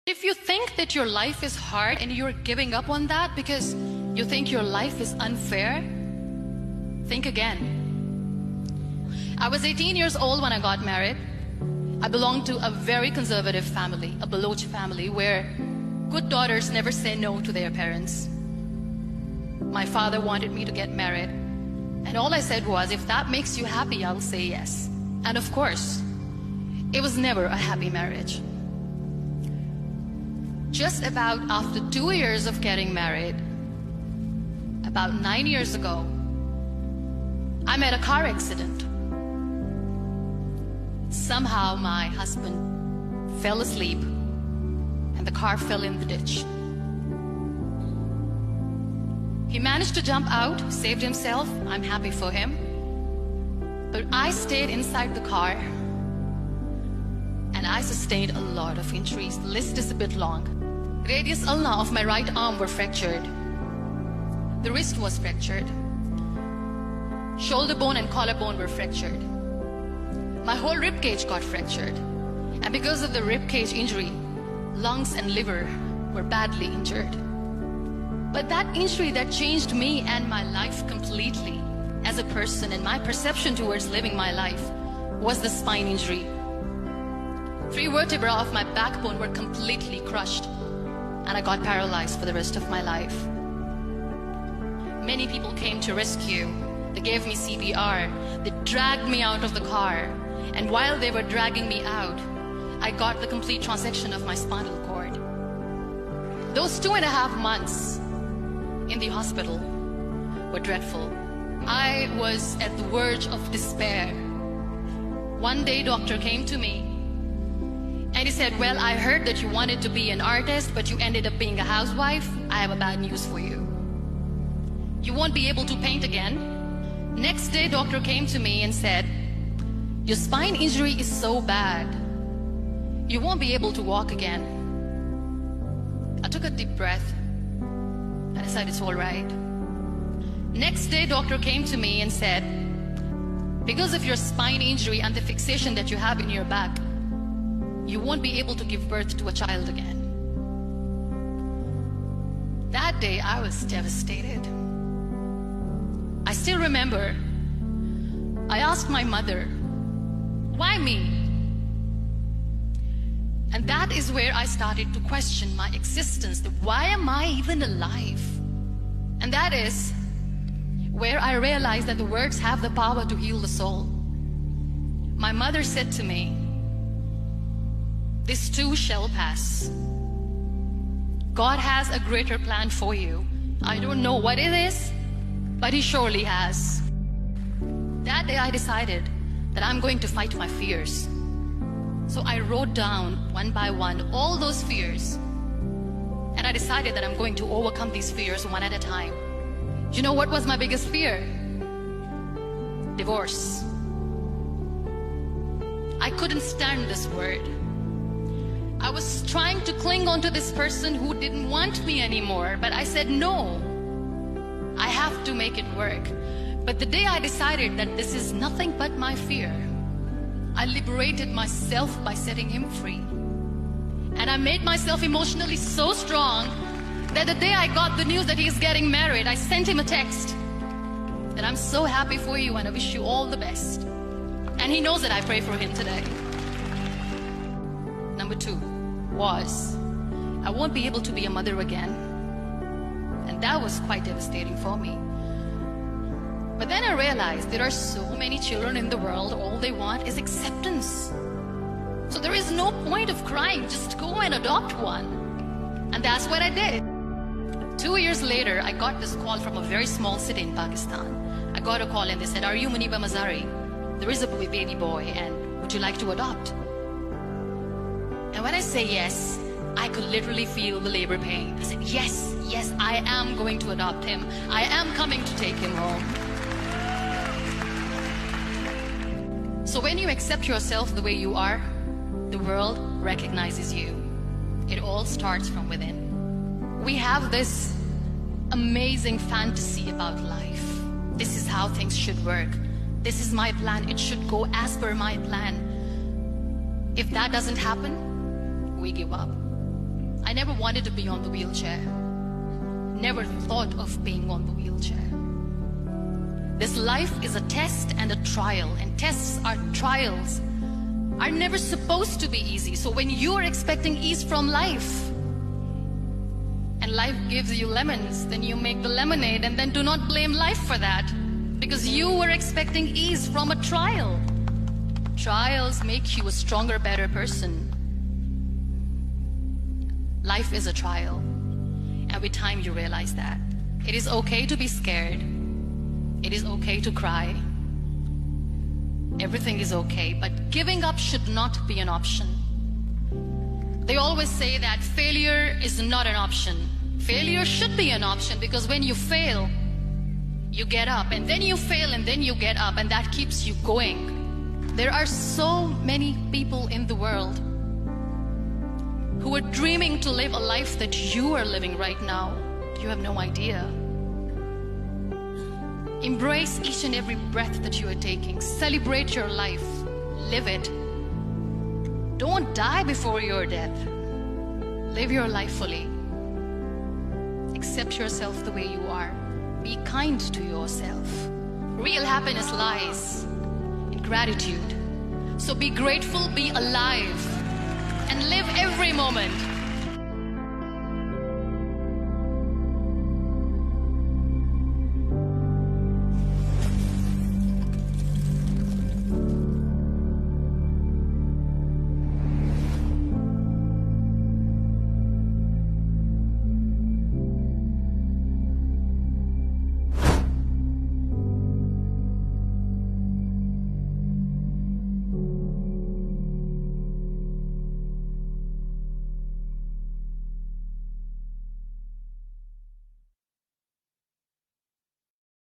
If you think that your life is hard and you're giving up on that because you think your life is unfair, think again. I was 18 years old when I got married. I belonged to a very conservative family, a Baloch family, where good daughters never say no to their parents. My father wanted me to get married, and all I said was, if that makes you happy, I'll say yes. And of course, it was never a happy marriage. Just about after 2 years of getting married, about 9 years ago, I met a car accident. Somehow my husband fell asleep and the car fell in the ditch. He managed to jump out, saved himself. I'm happy for him. But I stayed inside the car and I sustained a lot of injuries. The list is a bit long. Radius ulna of my right arm were fractured. The wrist was fractured. Shoulder bone and collarbone were fractured. My whole rib cage got fractured. And because of the rib cage injury, lungs and liver were badly injured. But that injury that changed me and my life completely as a person and my perception towards living my life was the spine injury. 3 vertebrae of my backbone were completely crushed and I got paralyzed for the rest of my life. Many people came to rescue. They gave me CPR. They dragged me out of the car. And while they were dragging me out, I got the complete transection of my spinal cord. Those 2.5 months in the hospital were dreadful. I was at the verge of despair. One day, doctor came to me and he said, well, I heard that you wanted to be an artist, but you ended up being a housewife. I have a bad news for you. You won't be able to paint again. Next day, doctor came to me and said, your spine injury is so bad, you won't be able to walk again. I took a deep breath and I said, it's all right. Next day, doctor came to me and said, because of your spine injury and the fixation that you have in your back, you won't be able to give birth to a child again. That day, I was devastated. I still remember, I asked my mother, why me? And that is where I started to question my existence. Why am I even alive? And that is where I realized that the words have the power to heal the soul. My mother said to me, this too shall pass. God has a greater plan for you. I don't know what it is, but He surely has. That day I decided that I'm going to fight my fears. So I wrote down one by one all those fears. And I decided that I'm going to overcome these fears one at a time. You know what was my biggest fear? Divorce. I couldn't stand this word. I was trying to cling on to this person who didn't want me anymore, but I said no. I have to make it work. But the day I decided that this is nothing but my fear, I liberated myself by setting him free. And I made myself emotionally so strong that the day I got the news that he's getting married, I sent him a text that I'm so happy for you and I wish you all the best. And he knows that I pray for him today. Number 2 was, I won't be able to be a mother again. And that was quite devastating for me. But then I realized there are so many children in the world, all they want is acceptance. So there is no point of crying, just go and adopt one. And that's what I did. 2 years later, I got this call from a very small city in Pakistan. I got a call and they said, are you Muniba Mazari? There is a baby boy and would you like to adopt? And when I say yes, I could literally feel the labor pain. I said, yes, yes, I am going to adopt him. I am coming to take him home. So when you accept yourself the way you are, the world recognizes you. It all starts from within. We have this amazing fantasy about life. This is how things should work. This is my plan. It should go as per my plan. If that doesn't happen, we give up. I never wanted to be on the wheelchair. Never thought of being on the wheelchair. This life is a test and a trial, and tests are trials are never supposed to be easy. So when you are expecting ease from life, and life gives you lemons, then you make the lemonade, and then do not blame life for that, because you were expecting ease from a trial. Trials make you a stronger, better person. Life is a trial, and with time you realize that. It is okay to be scared. It is okay to cry. Everything is okay, but giving up should not be an option. They always say that failure is not an option. Failure should be an option, because when you fail, you get up, and then you fail, and then you get up, and that keeps you going. There are so many people in the world who are dreaming to live a life that you are living right now. You have no idea. Embrace each and every breath that you are taking. Celebrate your life. Live it. Don't die before your death. Live your life fully. Accept yourself the way you are. Be kind to yourself. Real happiness lies in gratitude. So be grateful, be alive, and live every moment.